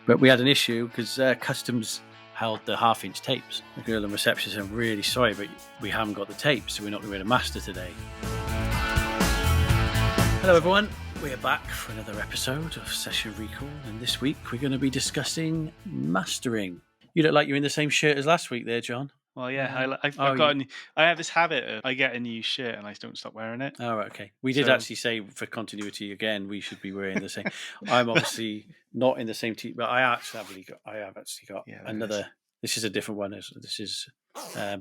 But we had an issue because Customs held the half-inch tapes. The girl in reception said, I'm really sorry, but we haven't got the tapes, so we're not going to be able to master today. Hello everyone, we're back for another episode of Session Recall, and this week we're going to be discussing mastering. You look like you're in the same shirt as last week there, John. Well, yeah, I have this habit of I get a new shirt and I don't stop wearing it. Oh, okay. We did actually say for continuity again, we should be wearing the same. I'm obviously not in the same team, but I have actually got another. This is a different one. This is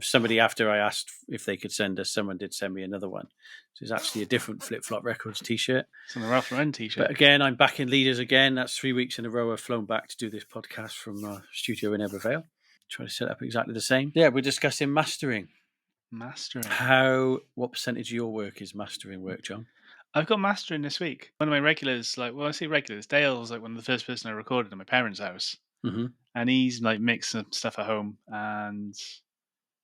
somebody after I asked if they could send us. Someone did send me another one. So it's actually a different Flip Flop Records t-shirt. It's on the Ralph Lauren t-shirt. But again, I'm back in Leeders again. That's 3 weeks in a row. I've flown back to do this podcast from our studio in Vale. Try to set up exactly the same. Yeah, we're discussing mastering. What percentage of your work is mastering work, John? I've got mastering this week. One of my regulars, I say regulars, Dale's one of the first person I recorded at my parents' house. Mm-hmm. And he's mixed some stuff at home. And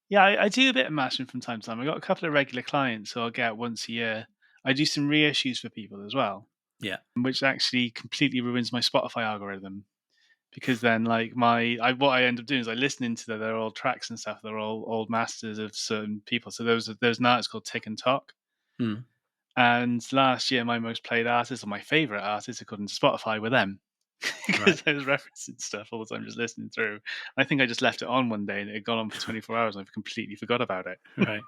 yeah, I do a bit of mastering from time to time. I've got a couple of regular clients, so I'll get out once a year. I do some reissues for people as well. Yeah. Which actually completely ruins my Spotify algorithm. Because then, what I end up doing is I listen into their old tracks and stuff. They're all old masters of certain people. So there's an artist called Tick and Talk. Mm. And last year, my most played artists, or my favorite artists, according to Spotify, were them. Because I was referencing stuff all the time, just listening through. I think I just left it on one day, and it had gone on for 24 hours, and I've completely forgot about it. Right.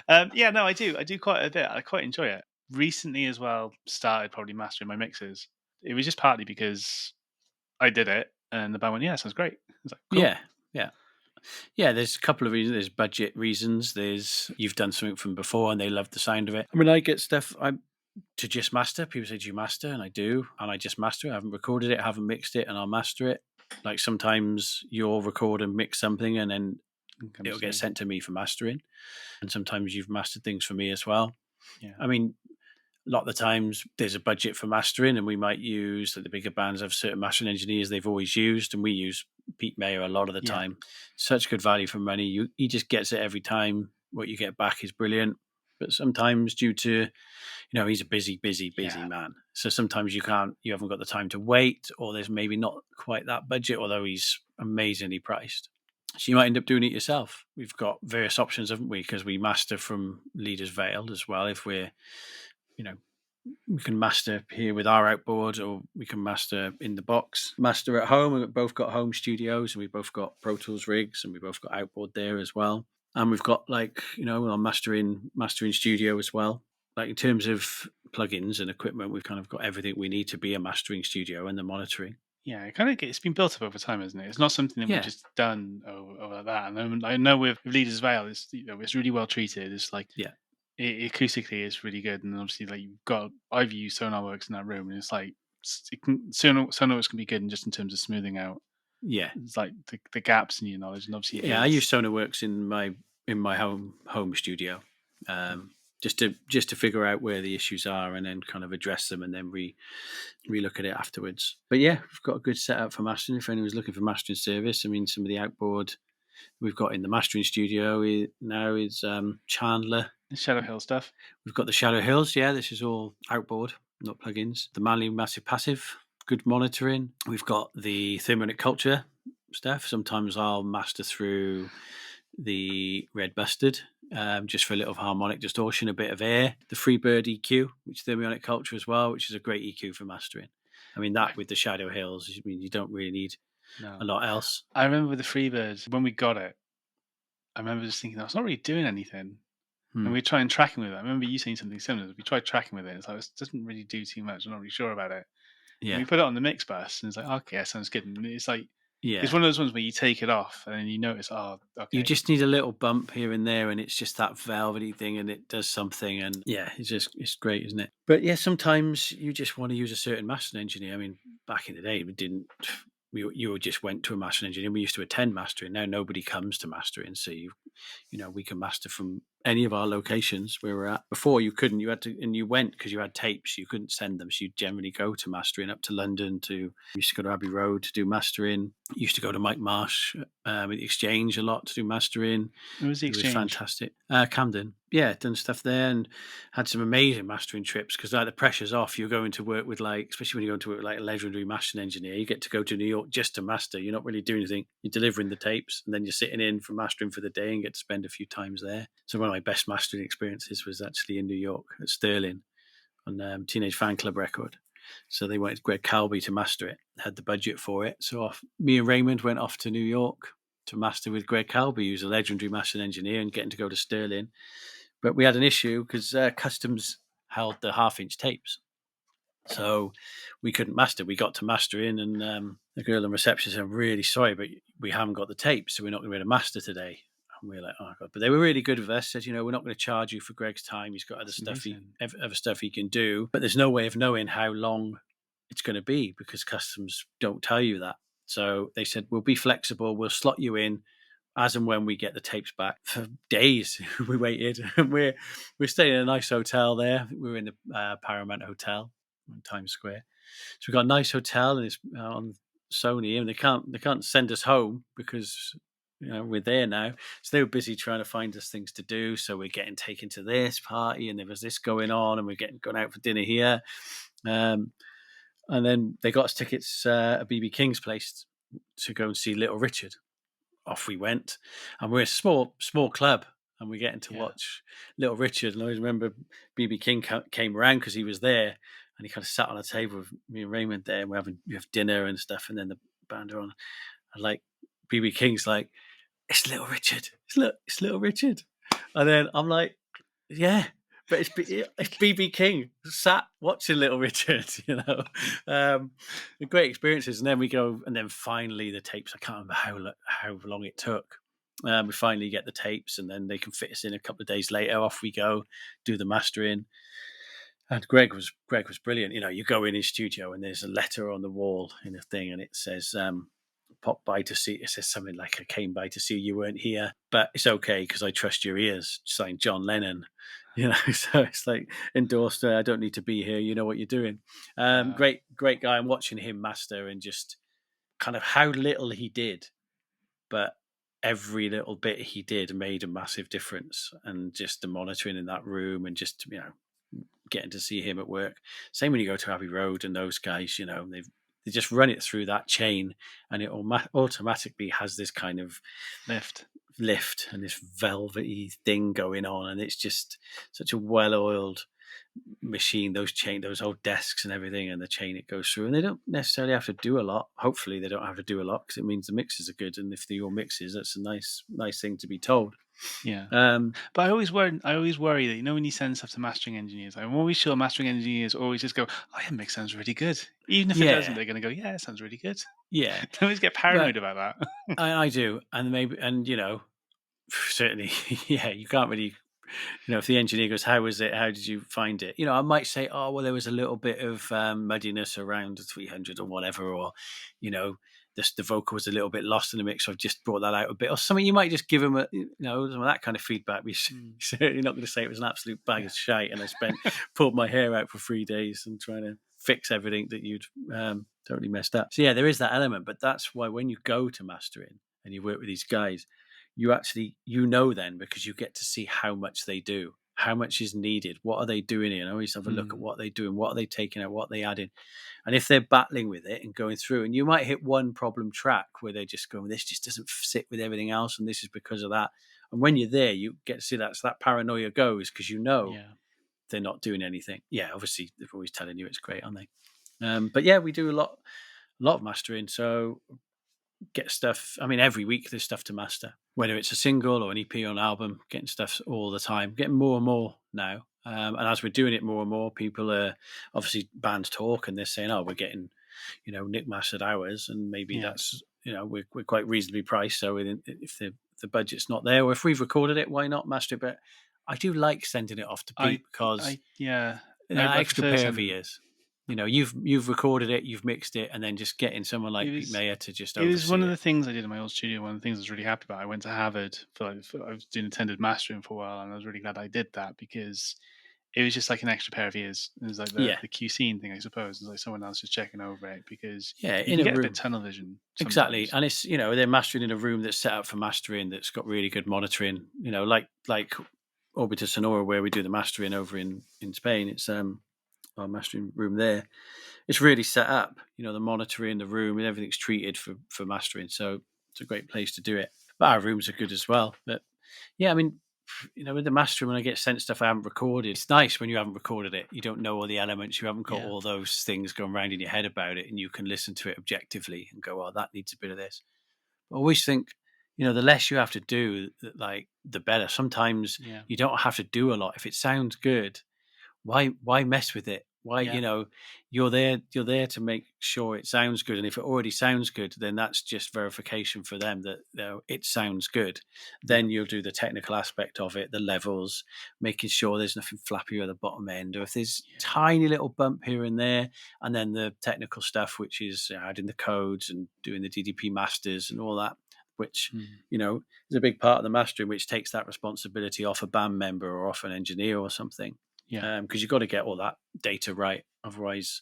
I do. I do quite a bit. I quite enjoy it. Recently, as well, started probably mastering my mixes. It was just partly because I did it, and the band went, "Yeah, sounds great." I was like, cool. Yeah. There's a couple of reasons. There's budget reasons. There's you've done something from before, and they love the sound of it. I mean, I get stuff to just master. People say, "Do you master?" And I do, and I just master it. I haven't recorded it, I haven't mixed it, and I'll master it. Like sometimes you'll record and mix something, and then it'll get sent to me for mastering. And sometimes you've mastered things for me as well. Yeah. I mean, a lot of the times there's a budget for mastering, and we might use the bigger bands have certain mastering engineers they've always used, and we use Pete Mayer a lot of the time. Such good value for money. He just gets it every time. What you get back is brilliant. But sometimes due to, he's a busy man. So sometimes you haven't got the time to wait, or there's maybe not quite that budget, although he's amazingly priced. So you might end up doing it yourself. We've got various options, haven't we? Because we master from Leeders Vale as well. If we're we can master here with our outboard, or we can master in the box, master at home. We've both got home studios, and we've both got Pro Tools rigs, and we've both got outboard there as well. And we've got our mastering studio as well. Like in terms of plugins and equipment, we've kind of got everything we need to be a mastering studio and the monitoring. Yeah, it's been built up over time, isn't it? It's not something that we've just done over that. And I know with Leeders Vale, it's really well treated. It's acoustically it's really good, and obviously I've used Sonarworks in that room, and it's Sonarworks can be good just in terms of smoothing out. Yeah, it's like the gaps in your knowledge, and obviously I use Sonarworks in my home studio, just to figure out where the issues are, and then kind of address them, and then re-look at it afterwards. But yeah, we've got a good setup for mastering. If anyone's looking for mastering service, I mean, some of the outboard we've got in the mastering studio now is Chandler. Shadow Hill stuff. We've got the Shadow Hills. Yeah, this is all outboard, not plugins. The Manly Massive Passive, good monitoring. We've got the Thermionic Culture stuff. Sometimes I'll master through the Red Bustard, just for a little harmonic distortion, a bit of air. The Freebird EQ, which Thermionic Culture as well, which is a great EQ for mastering. I mean, that with the Shadow Hills, you don't really need a lot else. I remember with the Freebirds, when we got it, I remember just thinking, it's not really doing anything. And we tried tracking with it. I remember you saying something similar. We tried tracking with it. It's it doesn't really do too much. I'm not really sure about it. Yeah. And we put it on the mix bus, and it's okay, that sounds good. And it's it's one of those ones where you take it off, and then you notice, okay. You just need a little bump here and there, and it's just that velvety thing, and it does something. And it's great, isn't it? But yeah, sometimes you just want to use a certain mastering engineer. I mean, back in the day, you just went to a mastering engineer. We used to attend mastering. Now nobody comes to mastering, so we can master from any of our locations where we're at. Before you couldn't, you had to, and you went because you had tapes. You couldn't send them, so you generally go to mastering up to London. We used to go to Abbey Road to do mastering. Used to go to Mike Marsh at the Exchange a lot to do mastering. It was the Exchange. It was fantastic. Camden. done stuff there and had some amazing mastering trips because like the pressure's off. You're going to work with like, especially when you go to work with like a legendary mastering engineer, you get to go to New York just to master. You're not really doing anything. You're delivering the tapes and then you're sitting in for mastering for the day and get to spend a few times there. So one of my best mastering experiences was actually in New York at Sterling on Teenage Fanclub record. So they wanted Greg Calbi to master it, had the budget for it. So me and Raymond went off to New York to master with Greg Calbi, who's a legendary mastering engineer, and getting to go to Sterling. But we had an issue because Customs held the half-inch tapes. So we couldn't master. We got to mastering, and the girl in reception said, "I'm really sorry, but we haven't got the tapes, so we're not going to be able to master today." And we were like, "Oh God!" But they were really good with us. Said, "We're not going to charge you for Greg's time. He's got other stuff he can do, but there's no way of knowing how long it's going to be because Customs don't tell you that." So they said, "We'll be flexible. We'll slot you in as and when we get the tapes back." For days we waited, and we're staying in a nice hotel there. We were in the Paramount Hotel in Times Square. So we got a nice hotel, and it's on Sony, and they can't send us home because we're there now. So they were busy trying to find us things to do. So we're getting taken to this party, and there was this going on, and we're getting gone out for dinner here. And then they got us tickets at BB King's place to go and see Little Richard. Off we went, and we're a small club, and we're getting to watch Little Richard. And I always remember BB King came around because he was there, and he kind of sat on a table with me and Raymond there, and we have dinner and stuff, and then the band are on, and like BB King's like, "It's Little Richard, it's Little Richard," and then I'm like, "Yeah." But it's BB King sat watching Little Richard, great experiences. And then we go, and then finally the tapes. I can't remember how long it took. We finally get the tapes, and then they can fit us in a couple of days later. Off we go, do the mastering. And Greg was brilliant. You go in his studio, and there's a letter on the wall in a thing, and it says, "Pop by to see." It says something like, "I came by to see you weren't here, but it's okay because I trust your ears." Signed John Lennon. So it's like endorsed. I don't need to be here. You know what you're doing. Great guy. I'm watching him master and just kind of how little he did, but every little bit he did made a massive difference. And just the monitoring in that room, and just getting to see him at work. Same when you go to Abbey Road and those guys. They just run it through that chain, and it automatically has this kind of lift and this velvety thing going on, and it's just such a well-oiled machine. Those old desks and everything, and the chain it goes through, and they don't necessarily have to do a lot. Hopefully they don't have to do a lot because it means the mixes are good, and if they're your mixes, that's a nice thing to be told. But I always worry that when you send stuff to mastering engineers, I'm always sure mastering engineers always just go, "Oh, your mix sounds really good," even if it doesn't. They're going to go, "Yeah, it sounds really good." Yeah, they always get paranoid about that. I do, and certainly, you can't really. If the engineer goes, "How was it? How did you find it?" I might say, "Oh, well, there was a little bit of muddiness around the 300 or whatever," or the vocal was a little bit lost in the mix, so I've just brought that out a bit, or something. You might just give them some of that kind of feedback. You're not going to say it was an absolute bag of shite, and I pulled my hair out for 3 days and trying to fix everything that you'd totally messed up. So there is that element, but that's why when you go to mastering and you work with these guys, you actually then, because you get to see how much they do, how much is needed, what are they doing here, and always have a look at what they're doing, what are they taking out, what are they adding. And if they're battling with it and going through, and you might hit one problem track where they're just going, "This just doesn't sit with everything else, and this is because of that." And when you're there, you get to see that. So that paranoia goes because they're not doing anything. Obviously they're always telling you it's great, aren't they? But we do a lot of mastering. So get stuff. I mean, every week there's stuff to master, whether it's a single or an EP or an album. Getting stuff all the time, getting more and more now. And as we're doing it more and more, people are obviously bands talk, and they're saying, "Oh, we're getting, Nick mastered ours," and maybe that's we're quite reasonably priced. So if the budget's not there, or if we've recorded it, why not master it? But I do like sending it off to Pete because extra pair of ears. You've recorded it, you've mixed it, and then just getting someone like Pete Mayer to just oversee it. It was one of the things I did in my old studio. One of the things I was really happy about. I went to Harvard I was doing attended mastering for a while, and I was really glad I did that because it was just like an extra pair of ears. It was like the QC thing, I suppose. It's like someone else is checking over it because you can get a bit tunnel vision. Sometimes. Exactly, and it's they're mastering in a room that's set up for mastering, that's got really good monitoring. Like Orbiter Sonora, where we do the mastering over in Spain. It's our mastering room there. It's really set up, the monitoring, the room, and everything's treated for mastering. So it's a great place to do it. But our rooms are good as well. But yeah, I mean, with the mastering, when I get sent stuff I haven't recorded, it's nice when you haven't recorded it. You don't know all the elements. You haven't got all those things going around in your head about it, and you can listen to it objectively and go, "Oh, that needs a bit of this." I always think, the less you have to do, like the better. Sometimes you don't have to do a lot. If it sounds good, why mess with it? Why, you're there to make sure it sounds good. And if it already sounds good, then that's just verification for them that it sounds good. Then you'll do the technical aspect of it, the levels, making sure there's nothing flappy at the bottom end, or if there's tiny little bump here and there, and then the technical stuff, which is adding the codes and doing the DDP masters and all that, which, is a big part of the mastering, which takes that responsibility off a band member or off an engineer or something. Because you've got to get all that data right. Otherwise,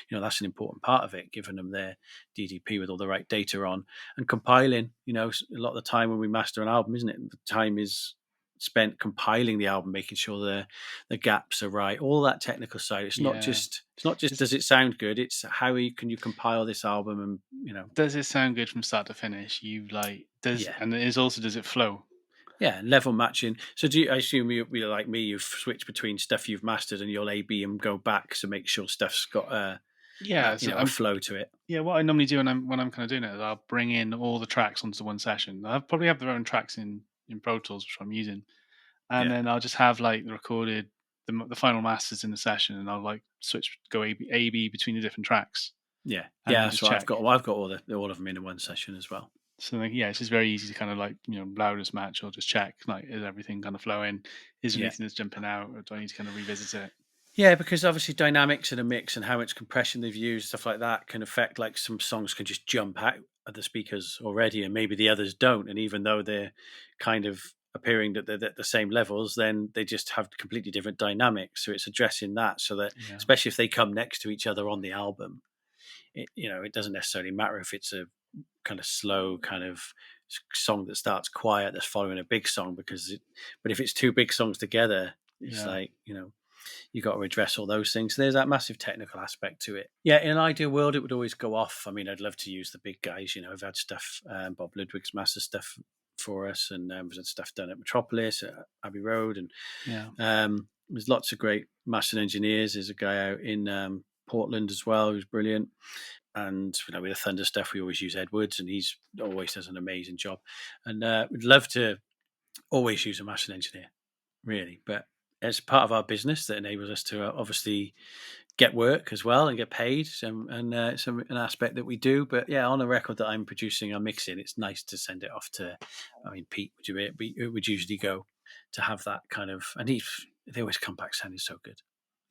that's an important part of it, giving them their DDP with all the right data on and compiling. A lot of the time when we master an album, isn't it? The time is spent compiling the album, making sure the gaps are right, all that technical side. It's not just does it sound good? It's how can you compile this album and does it sound good from start to finish? And it is also, does it flow? Yeah, level matching. So I assume you're like me, you've switched between stuff you've mastered and you'll AB and go back to make sure stuff's got a flow to it. Yeah, what I normally do when I'm kind of doing it is I'll bring in all the tracks onto one session. I'll probably have their own tracks in Pro Tools, which I'm using. And then I'll just have like the recorded, the final masters in the session, and I'll like go A B between the different tracks. Yeah, that's what I've got. I've got all of them in one session as well. So like, it's just very easy to kind of like loudest match or just check like is everything kind of flowing, is there anything that's jumping out, or do I need to kind of revisit it? Yeah, because obviously dynamics in a mix and how much compression they've used, stuff like that, can affect, like, some songs can just jump out of the speakers already and maybe the others don't. And even though they're kind of appearing that they're at the same levels, then they just have completely different dynamics. So it's addressing that so that, especially if they come next to each other on the album, it doesn't necessarily matter if it's a kind of slow kind of song that starts quiet that's following a big song, but if it's two big songs together, it's like, you got to address all those things. So there's that massive technical aspect to it. Yeah, in an ideal world, it would always go off. I mean, I'd love to use the big guys. I've had stuff, Bob Ludwig's master stuff for us, and we've had stuff done at Metropolis, at Abbey Road, and there's lots of great mastering engineers. There's a guy out in Portland as well who's brilliant. And with the Thunder stuff, we always use Edwards, and he's always does an amazing job. And we'd love to always use a mastering engineer, really, but it's part of our business that enables us to obviously get work as well and get paid, and it's an aspect that we do. But yeah, on a record that I'm producing or mixing, it's nice to send it off to, Pete would usually go to have that kind of, and they always come back sounding so good.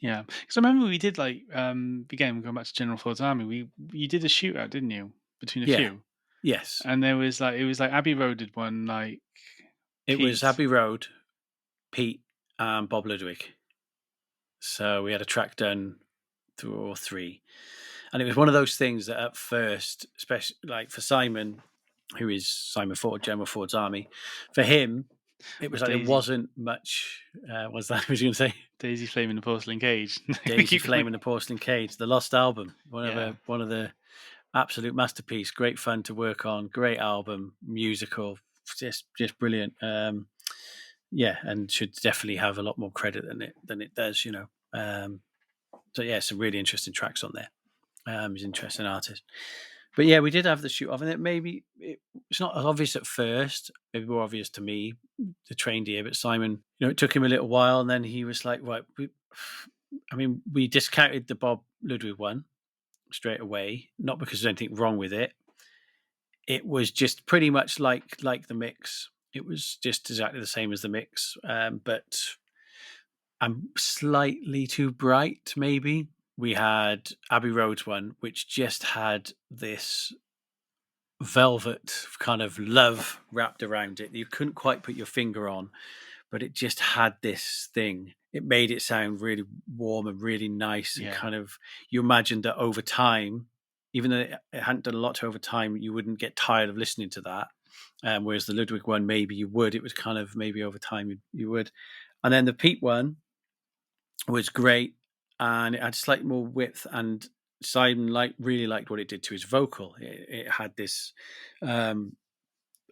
Yeah, because I remember we did like again going back to General Ford's Army. You did a shootout, didn't you? Between a few. Yes. And it was like Abbey Road did one, like it was Abbey Road, Pete, and Bob Ludwig. So we had a track done 2 or 3, and it was one of those things that at first, especially like for Simon, who is Simon Ford, General Ford's Army, for him, it was like there wasn't much. Was that what you going to say? Daisy Flame in the Porcelain Cage. Daisy Flame in the Porcelain Cage, the Lost Album, one of the absolute masterpiece. Great fun to work on. Great album, musical, just brilliant. And should definitely have a lot more credit than it does. So yeah, some really interesting tracks on there. He's an interesting artist. But yeah, we did have the shoot off, and it's not as obvious at first, maybe more obvious to me, the trained ear, but Simon, it took him a little while, and then he was like, right, we discounted the Bob Ludwig one straight away, not because there's anything wrong with it. It was just pretty much like the mix. It was just exactly the same as the mix, but I'm slightly too bright, maybe. We had Abbey Road's one, which just had this velvet kind of love wrapped around it. You couldn't quite put your finger on, but it just had this thing. It made it sound really warm and really nice. And kind of, you imagined that over time, even though it hadn't done a lot over time, you wouldn't get tired of listening to that. Whereas the Ludwig one, maybe you would. It was kind of maybe over time you would. And then the Pete one was great, and it had slightly more width, and Simon really liked what it did to his vocal. It had this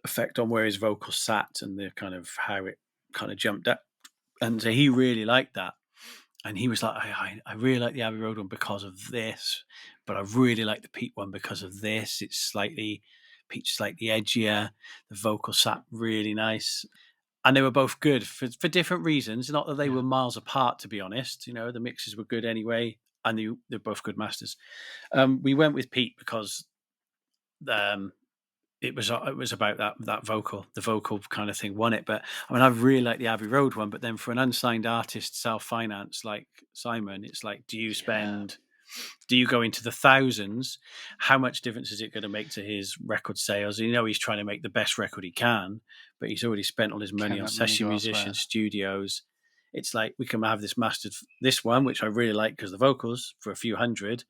effect on where his vocal sat and the kind of how it kind of jumped up, and so he really liked that. And he was like, I really like the Abbey Road one because of this, but I really like the Pete one because of this. Pete's slightly edgier. The vocal sat really nice. And they were both good for different reasons. Not that they were miles apart, to be honest. The mixes were good anyway, and they're both good masters. We went with Pete because it was about that vocal, the vocal kind of thing won it. But I mean, I really like the Abbey Road one. But then for an unsigned artist, self-finance like Simon, it's like, do you go into the thousands? How much difference is it going to make to his record sales? He's trying to make the best record he can, but he's already spent all his money on session musicians, studios. It's like, we can have this mastered, this one, which I really like because the vocals for a few hundred,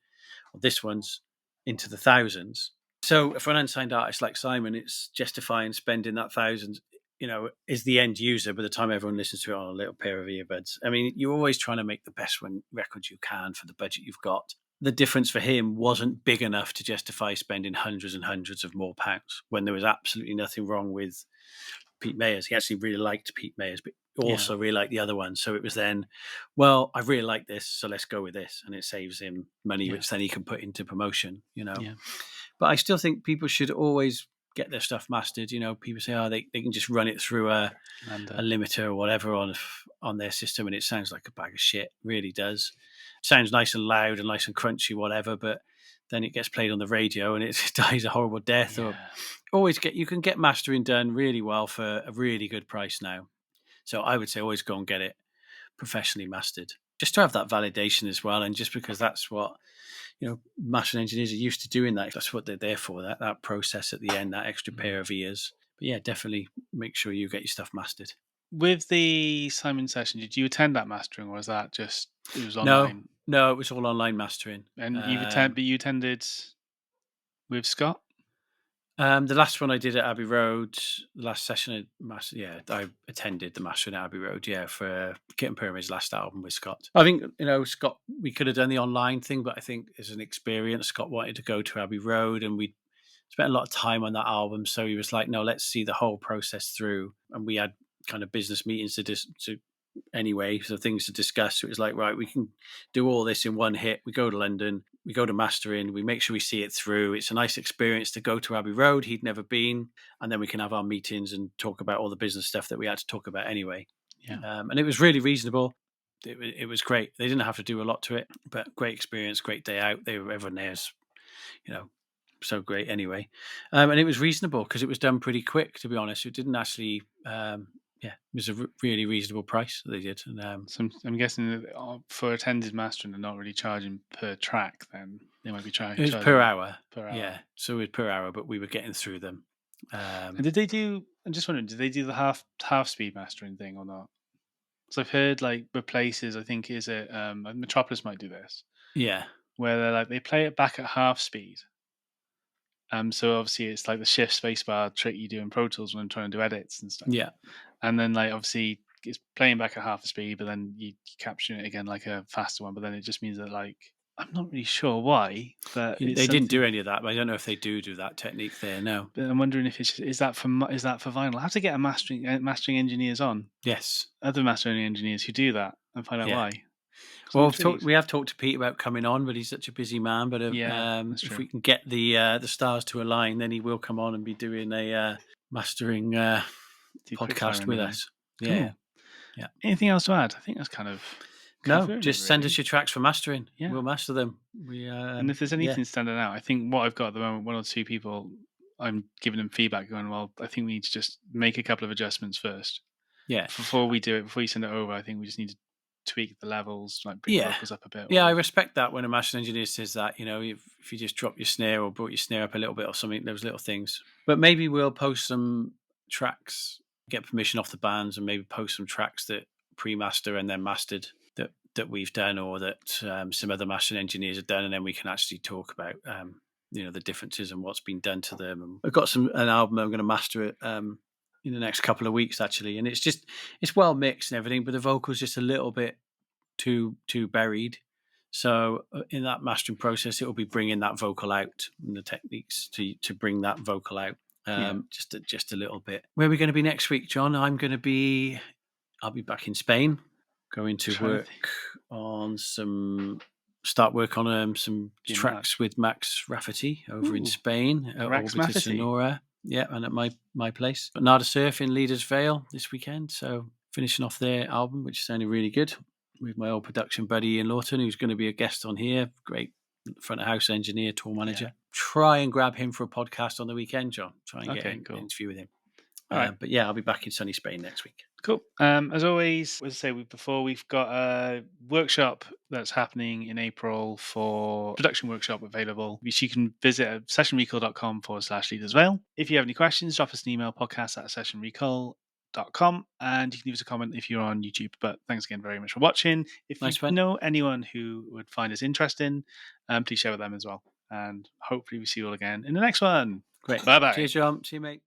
or this one's into the thousands. So for an unsigned artist like Simon, it's justifying spending that thousands, is the end user by the time everyone listens to it on a little pair of earbuds. I mean, you're always trying to make the best record you can for the budget you've got. The difference for him wasn't big enough to justify spending hundreds and hundreds of more pounds when there was absolutely nothing wrong with Pete Mayer's. He actually really liked Pete Mayer's, but also really liked the other one. So it was then, well, I really like this, so let's go with this. And it saves him money, which then he can put into promotion, Yeah. But I still think people should always get their stuff mastered. People say, they can just run it through a limiter or whatever on their system, and it sounds like a bag of shit. It really does. It sounds nice and loud and nice and crunchy, whatever, but then it gets played on the radio and it dies a horrible death. Yeah. Or you can get mastering done really well for a really good price now. So I would say always go and get it professionally mastered, just to have that validation as well, and just because that's what mastering engineers are used to doing. That's what they're there for, that process at the end, that extra pair of ears. But yeah, definitely make sure you get your stuff mastered. With the Simon session, did you attend that mastering, or was that just it was online? No, it was all online mastering. And you attended with Scott? The last one I did at Abbey Road, the last session I attended the mastering at Abbey Road, for Kitten Pyramid's last album with Scott. I think, Scott, we could have done the online thing, but I think as an experience, Scott wanted to go to Abbey Road, and we spent a lot of time on that album, so he was like, no, let's see the whole process through. And we had kind of business meetings to anyway, so things to discuss. So it was like, right, we can do all this in one hit. We go to London, we go to mastering, we make sure we see it through. It's a nice experience to go to Abbey Road. He'd never been, and then we can have our meetings and talk about all the business stuff that we had to talk about anyway. And it was really reasonable. It was great. They didn't have to do a lot to it, but great experience, great day out. Everyone there's, so great anyway. And it was reasonable because it was done pretty quick, to be honest. It didn't actually it was a really reasonable price that they did. And So I'm guessing that for attended mastering, they're not really charging per track. Then they might be charging. It was per hour. Per hour. Yeah, so it was per hour, but we were getting through them. And did they do? I'm just wondering, did they do the half speed mastering thing or not? Because I've heard with places, I think Metropolis might do this. Yeah, where they play it back at half speed. So obviously it's like the shift spacebar trick you do in Pro Tools when I'm trying to do edits and stuff. Yeah. And then obviously it's playing back at half the speed, but then you capture it again like a faster one. But then it just means that I'm not really sure why, but they didn't do any of that. But I don't know if they do that technique there. No. But I'm wondering if is that for vinyl. I have to get mastering engineers on. Yes. Other mastering engineers who do that and find out why. Well, we have talked to Pete about coming on, but he's such a busy man. But if we can get the stars to align, then he will come on and be doing a mastering podcast with us. Cool. Yeah. Anything else to add? I think that's kind of no. Just send us your tracks for mastering. Yeah. We'll master them. And if there's anything standing out, I think what I've got at the moment, one or two people, I'm giving them feedback, going, well, I think we need to just make a couple of adjustments first. Yeah. Before we do it, before you send it over, I think we just need to tweak the levels, bring the vocals up a bit. Yeah, I respect that when a mastering engineer says that. If you just drop your snare or brought your snare up a little bit or something, those little things. But maybe we'll post some tracks, get permission off the bands, and maybe post some tracks that pre-master and then mastered that we've done, or that some other mastering engineers have done, and then we can actually talk about the differences and what's been done to them. And I've got an album I'm going to master it in the next couple of weeks, actually. And it's well mixed and everything, but the vocal's just a little bit too buried. So in that mastering process, it will be bringing that vocal out and the techniques to bring that vocal out just a little bit. Where are we going to be next week, John? I'll be back in Spain, going to start work on some tracks with Max Rafferty over in Spain at Orbiter Sonora. Yeah, and at my place. Nada Surf in Leeders, Vale this weekend. So finishing off their album, which sounded really good, with my old production buddy Ian Lawton, who's going to be a guest on here. Great front of house engineer, tour manager. Yeah. Try and grab him for a podcast on the weekend, John. Try and get an interview with him. But yeah, I'll be back in sunny Spain next week. Cool. As always, as I say before, we've got a workshop that's happening in April for production workshop available, which you can visit at sessionrecall.com/Leeders Vale. If you have any questions, drop us an email, podcast@sessionrecall.com, and you can leave us a comment if you're on YouTube. But thanks again very much for watching. If you know anyone who would find us interesting, please share with them as well. And hopefully we see you all again in the next one. Great. Bye-bye. Cheers, John. See you, mate.